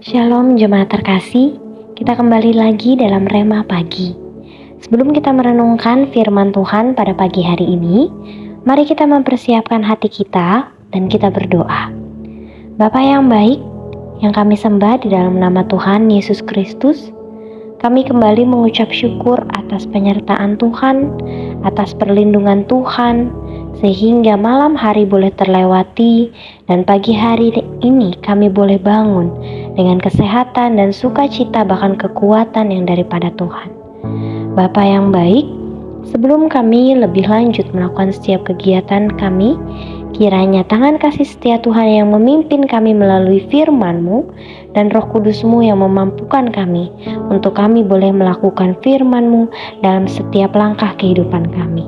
Shalom jemaat terkasih, kita kembali lagi dalam Rema Pagi. Sebelum kita merenungkan firman Tuhan pada pagi hari ini, mari kita mempersiapkan hati kita dan kita berdoa. Bapa yang baik, yang kami sembah di dalam nama Tuhan Yesus Kristus, kami kembali mengucap syukur atas penyertaan Tuhan, atas perlindungan Tuhan, sehingga malam hari boleh terlewati dan pagi hari ini kami boleh bangun dengan kesehatan dan sukacita, bahkan kekuatan yang daripada Tuhan. Bapa yang baik, sebelum kami lebih lanjut melakukan setiap kegiatan kami, kiranya tangan kasih setia Tuhan yang memimpin kami melalui firman-Mu dan Roh Kudus-Mu yang memampukan kami untuk kami boleh melakukan firman-Mu dalam setiap langkah kehidupan kami.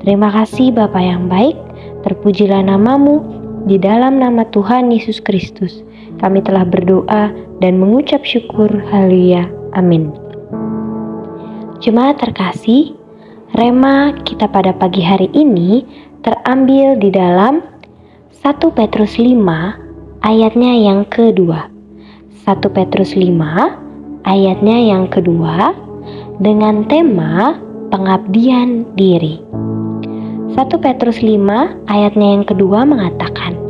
Terima kasih Bapa yang baik, terpujilah nama-Mu, di dalam nama Tuhan Yesus Kristus. Kami telah berdoa dan mengucap syukur, haleluya, amin. Jemaat terkasih, Rema kita pada pagi hari ini terambil di dalam 1 Petrus 5 ayatnya yang kedua. 1 Petrus 5 ayatnya yang kedua dengan tema pengabdian diri. 1 Petrus 5 ayatnya yang kedua mengatakan,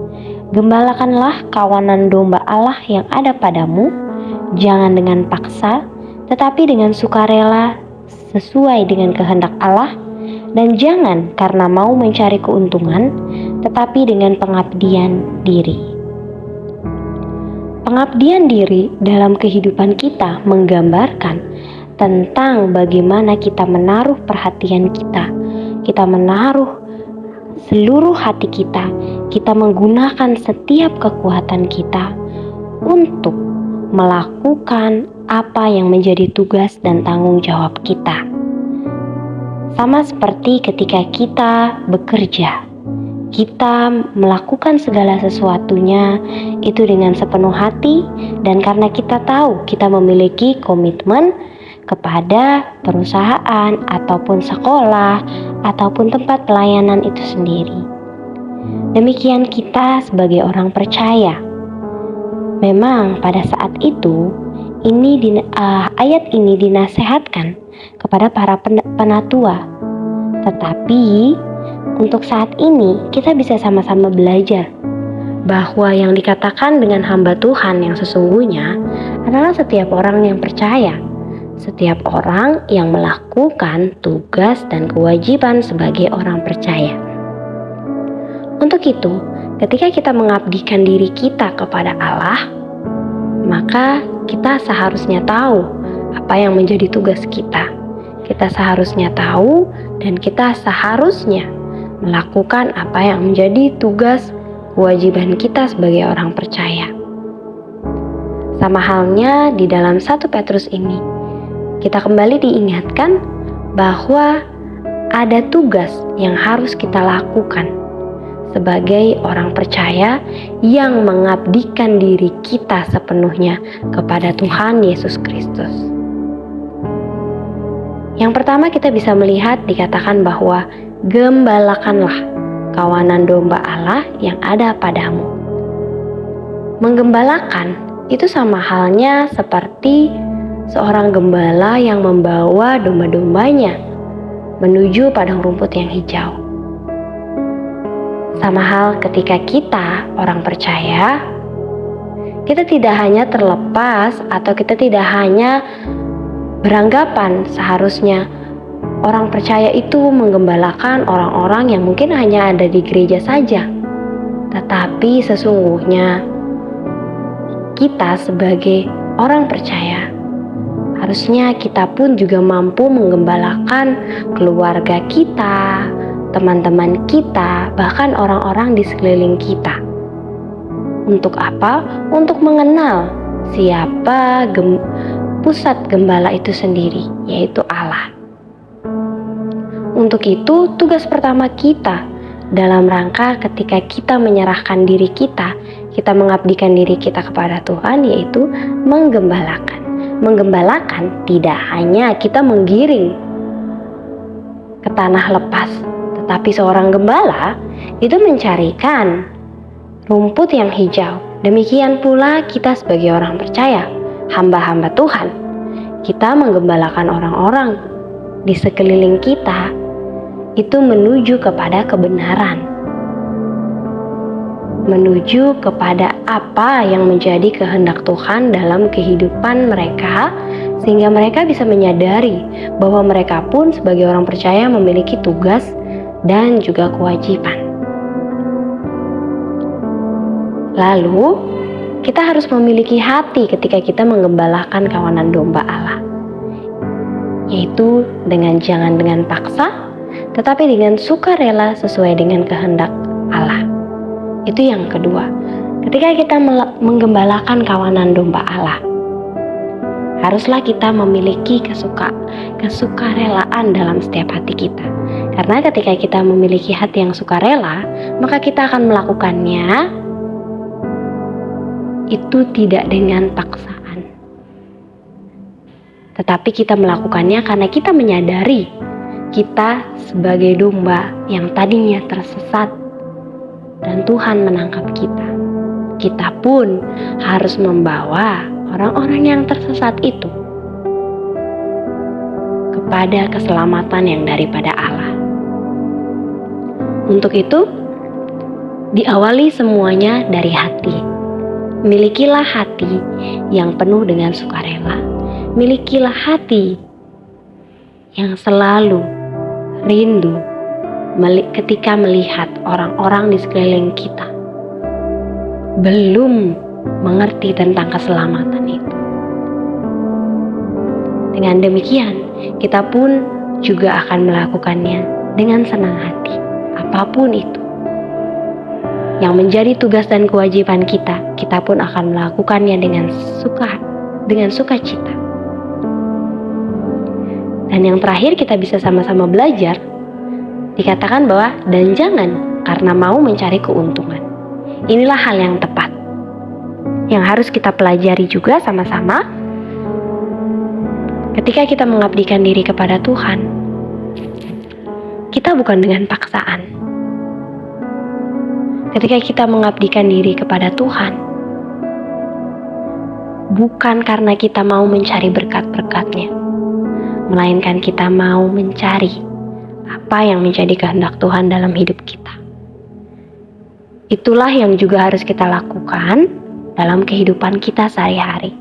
"Gembalakanlah kawanan domba Allah yang ada padamu, jangan dengan paksa, tetapi dengan sukarela sesuai dengan kehendak Allah, dan jangan karena mau mencari keuntungan, tetapi dengan pengabdian diri." Pengabdian diri dalam kehidupan kita menggambarkan tentang bagaimana kita menaruh perhatian kita menaruh seluruh hati kita menggunakan setiap kekuatan kita untuk melakukan apa yang menjadi tugas dan tanggung jawab kita. Sama seperti ketika kita bekerja, kita melakukan segala sesuatunya itu dengan sepenuh hati, dan karena kita tahu kita memiliki komitmen kepada perusahaan ataupun sekolah ataupun tempat pelayanan itu sendiri. Demikian kita sebagai orang percaya. Memang pada saat itu ayat ini dinasehatkan kepada para penatua. Tetapi untuk saat ini kita bisa sama-sama belajar bahwa yang dikatakan dengan hamba Tuhan yang sesungguhnya adalah setiap orang yang percaya, setiap orang yang melakukan tugas dan kewajiban sebagai orang percaya. Untuk itu, ketika kita mengabdikan diri kita kepada Allah, maka kita seharusnya tahu apa yang menjadi tugas kita. Kita seharusnya tahu dan kita seharusnya melakukan apa yang menjadi tugas kewajiban kita sebagai orang percaya. Sama halnya di dalam 1 Petrus ini, kita kembali diingatkan bahwa ada tugas yang harus kita lakukan sebagai orang percaya yang mengabdikan diri kita sepenuhnya kepada Tuhan Yesus Kristus. Yang pertama kita bisa melihat dikatakan bahwa gembalakanlah kawanan domba Allah yang ada padamu. Menggembalakan itu sama halnya seperti seorang gembala yang membawa domba-dombanya menuju padang rumput yang hijau. Sama hal ketika kita orang percaya, kita tidak hanya terlepas atau kita tidak hanya beranggapan seharusnya orang percaya itu menggembalakan orang-orang yang mungkin hanya ada di gereja saja. Tetapi sesungguhnya kita sebagai orang percaya harusnya kita pun juga mampu menggembalakan keluarga kita, teman-teman kita, bahkan orang-orang di sekeliling kita. Untuk apa? Untuk mengenal siapa pusat gembala itu sendiri, yaitu Allah. Untuk itu, tugas pertama kita dalam rangka ketika kita menyerahkan diri kita mengabdikan diri kita kepada Tuhan, yaitu menggembalakan. Menggembalakan tidak hanya kita menggiring ke tanah lepas, tetapi seorang gembala itu mencarikan rumput yang hijau Demikian pula kita sebagai orang percaya, hamba-hamba Tuhan. Kita menggembalakan orang-orang di sekeliling kita itu menuju kepada kebenaran, menuju kepada apa yang menjadi kehendak Tuhan dalam kehidupan mereka, sehingga mereka bisa menyadari bahwa mereka pun sebagai orang percaya memiliki tugas dan juga kewajiban. Lalu, kita harus memiliki hati ketika kita menggembalakan kawanan domba Allah, yaitu jangan dengan paksa, tetapi dengan sukarela sesuai dengan kehendak Allah. Itu yang kedua. Ketika kita menggembalakan kawanan domba Allah, haruslah kita memiliki kesukarelaan dalam setiap hati kita. Karena ketika kita memiliki hati yang sukarela, maka kita akan melakukannya itu tidak dengan paksaan, tetapi kita melakukannya karena kita menyadari kita sebagai domba yang tadinya tersesat dan Tuhan menangkap kita. Kita pun harus membawa orang-orang yang tersesat itu kepada keselamatan yang daripada Allah. Untuk itu, diawali semuanya dari hati. Milikilah hati yang penuh dengan sukarela. Milikilah hati yang selalu rindu ketika melihat orang-orang di sekeliling kita belum mengerti tentang keselamatan itu. Dengan demikian, kita pun juga akan melakukannya dengan senang hati, apapun itu yang menjadi tugas dan kewajiban kita, kita pun akan melakukannya dengan sukacita. Dan yang terakhir, kita bisa sama-sama belajar. Dikatakan bahwa dan jangan karena mau mencari keuntungan. Inilah hal yang tepat yang harus kita pelajari juga sama-sama. Ketika kita mengabdikan diri kepada Tuhan, kita bukan dengan paksaan. Ketika kita mengabdikan diri kepada Tuhan, bukan karena kita mau mencari berkat-berkat-Nya, melainkan kita mau mencari apa yang menjadi kehendak Tuhan dalam hidup kita. Itulah yang juga harus kita lakukan dalam kehidupan kita sehari-hari.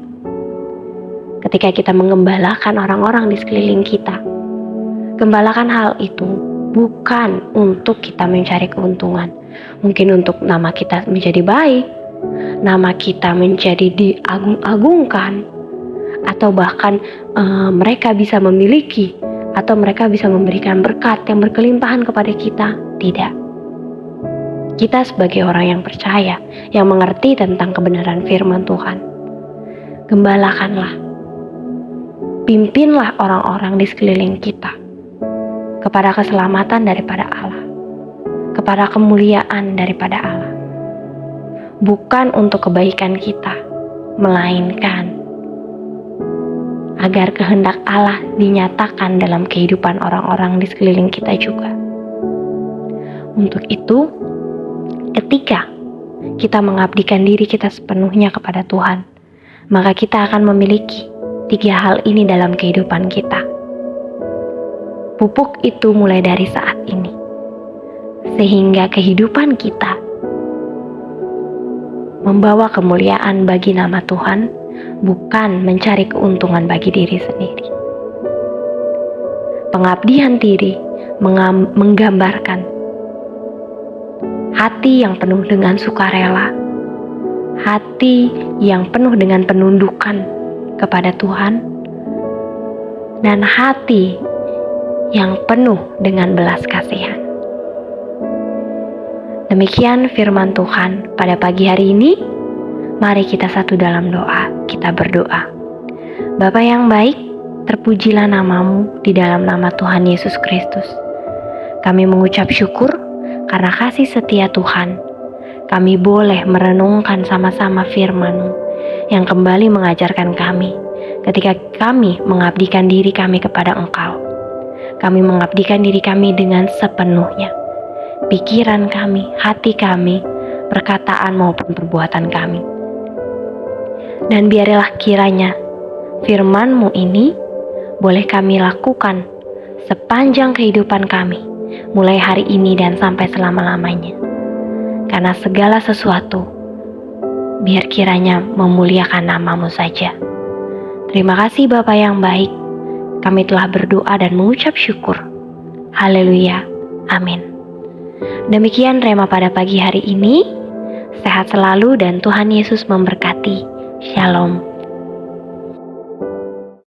Ketika kita menggembalakan orang-orang di sekeliling kita, gembalakan hal itu bukan untuk kita mencari keuntungan. Mungkin untuk nama kita menjadi baik, nama kita menjadi diagung-agungkan, atau bahkan mereka bisa memiliki, atau mereka bisa memberikan berkat yang berkelimpahan kepada kita. Tidak. Kita sebagai orang yang percaya, yang mengerti tentang kebenaran firman Tuhan, gembalakanlah, pimpinlah orang-orang di sekeliling kita kepada keselamatan daripada Allah, kepada kemuliaan daripada Allah. Bukan untuk kebaikan kita, melainkan agar kehendak Allah dinyatakan dalam kehidupan orang-orang di sekeliling kita juga. Untuk itu, ketika kita mengabdikan diri kita sepenuhnya kepada Tuhan, maka kita akan memiliki 3 hal ini dalam kehidupan kita. Pupuk itu mulai dari saat ini, sehingga kehidupan kita membawa kemuliaan bagi nama Tuhan, bukan mencari keuntungan bagi diri sendiri. Pengabdian diri menggambarkan hati yang penuh dengan sukarela, hati yang penuh dengan penundukan kepada Tuhan, dan hati yang penuh dengan belas kasihan. Demikian firman Tuhan pada pagi hari ini. Mari kita satu dalam doa. Kita berdoa. Bapa yang baik, terpujilah namamu di dalam nama Tuhan Yesus Kristus. Kami mengucap syukur karena kasih setia Tuhan. Kami boleh merenungkan sama-sama firman-Mu yang kembali mengajarkan kami ketika kami mengabdikan diri kami kepada Engkau. Kami mengabdikan diri kami dengan sepenuhnya. Pikiran kami, hati kami, perkataan maupun perbuatan kami. Dan biarlah kiranya firman-Mu ini boleh kami lakukan sepanjang kehidupan kami, mulai hari ini dan sampai selama-lamanya. Karena segala sesuatu, biar kiranya memuliakan nama-Mu saja. Terima kasih Bapa yang baik, kami telah berdoa dan mengucap syukur. Haleluya, amin. Demikian Rema pada pagi hari ini. Sehat selalu dan Tuhan Yesus memberkati. Shalom.